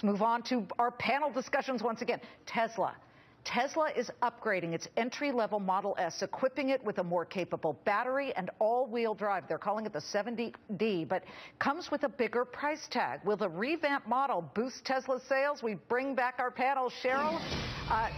Let's move on to our panel discussions once again. Tesla. Tesla is upgrading its entry-level Model S, equipping it with a more capable battery and all-wheel drive. They're calling it the 70D, but comes with a bigger price tag. Will the revamped model boost Tesla's sales? We bring back our panel. Cheryl,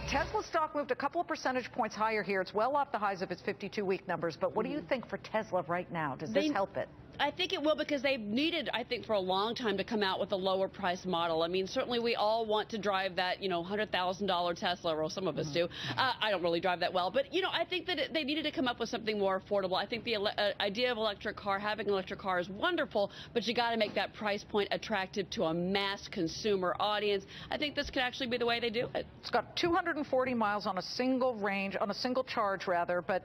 Tesla stock moved a couple of percentage points higher here. It's well off the highs of its 52-week numbers, but what do you think for Tesla right now? Does this help it? I think it will, because they've needed, I think, for a long time to come out with a lower price model. I mean, certainly we all want to drive that, $100,000 Tesla, or some of us do. I don't really drive that well, but, I think that they needed to come up with something more affordable. I think the idea of having an electric car is wonderful, but you got to make that price point attractive to a mass consumer audience. I think this could actually be the way they do it. It's got 240 miles on a single charge, but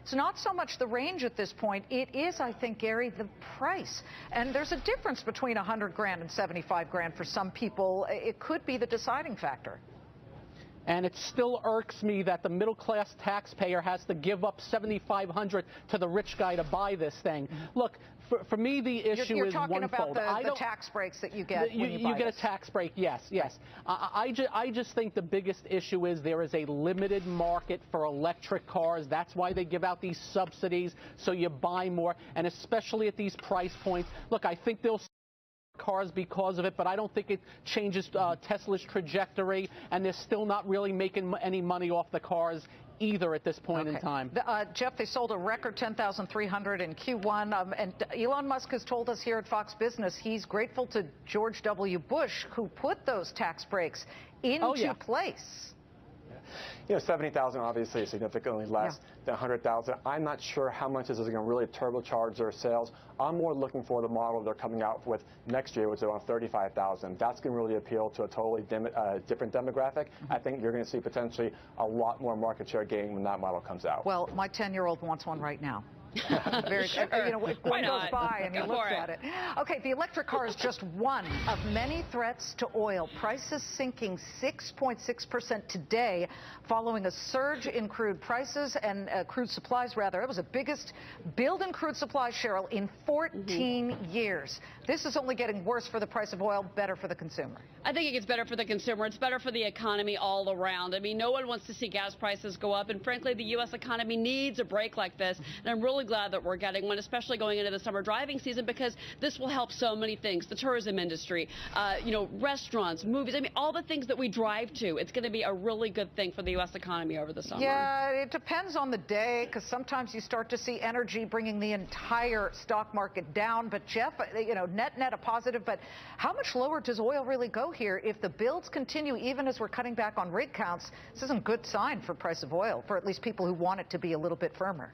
it's not so much the range at this point. It is, I think, Gary, the price. And there's a difference between $100,000 and $75,000 for some people. It could be the deciding factor. And it still irks me that the middle-class taxpayer has to give up $7,500 to the rich guy to buy this thing. Look, for me, the issue you're is talking onefold. about the tax breaks that you get when you buy get a tax break, yes. I just think the biggest issue is there is a limited market for electric cars. That's why they give out these subsidies, so you buy more, and especially at these price points. Look, I think they'll cars because of it, but I don't think it changes Tesla's trajectory, and they're still not really making any money off the cars either at this point in time. Jeff, they sold a record 10,300 in Q1, and Elon Musk has told us here at Fox Business he's grateful to George W. Bush, who put those tax breaks into place. 70,000 obviously is significantly less than 100,000. I'm not sure how much this is going to really turbocharge their sales. I'm more looking for the model they're coming out with next year, which is around 35,000. That's going to really appeal to a totally different demographic. I think you're going to see potentially a lot more market share gain when that model comes out. Well, my 10-year-old wants one right now. Very, one goes by and he looks at it. Okay, the electric car is just one of many threats to oil. Prices sinking 6.6% today following a surge in crude prices and crude supplies, rather. It was the biggest build in crude supplies, Cheryl, in 14 years. This is only getting worse for the price of oil, better for the consumer. I think it gets better for the consumer. It's better for the economy all around. I mean, no one wants to see gas prices go up, and frankly, the U.S. economy needs a break like this, and I'm really glad that we're getting one, especially going into the summer driving season, because this will help so many things. The tourism industry, restaurants, movies, I mean, all the things that we drive to. It's going to be a really good thing for the U.S. economy over the summer. Yeah, it depends on the day, because sometimes you start to see energy bringing the entire stock market down. But Jeff, net a positive, but how much lower does oil really go here? If the builds continue, even as we're cutting back on rig counts, this isn't a good sign for price of oil, for at least people who want it to be a little bit firmer.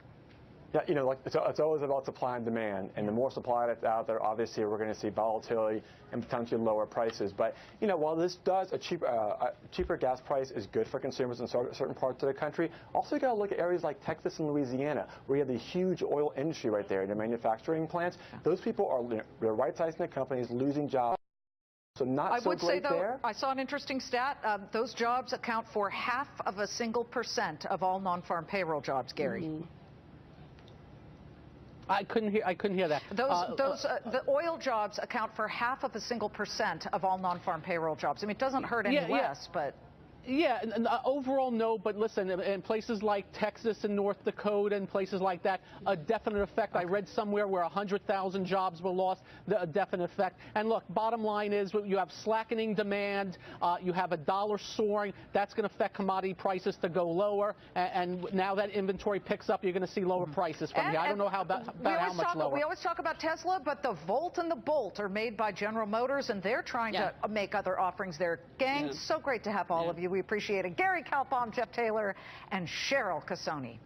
Yeah, it's always about supply and demand, and the more supply that's out there, obviously we're going to see volatility and potentially lower prices. But while this does a cheaper gas price is good for consumers in certain parts of the country, also you got to look at areas like Texas and Louisiana, where you have the huge oil industry right there, the manufacturing plants. Those people are they're right-sizing their companies, losing jobs. So I would say, though, I saw an interesting stat. Those jobs account for 0.5% of all non-farm payroll jobs, Gary. I couldn't hear that. The oil jobs account for 0.5% of all non-farm payroll jobs. I mean, it doesn't hurt any less, but. Yeah, overall, no, but listen, in places like Texas and North Dakota and places like that, a definite effect. I read somewhere where 100,000 jobs were lost, a definite effect. And look, bottom line is you have slackening demand, you have a dollar soaring, that's going to affect commodity prices to go lower, and now that inventory picks up, you're going to see lower prices from here. I don't know how much lower. We always talk about Tesla, but the Volt and the Bolt are made by General Motors, and they're trying to make other offerings there. Gang, so great to have all of you. We appreciate it. Gary Kalpom, Jeff Taylor, and Cheryl Casoni.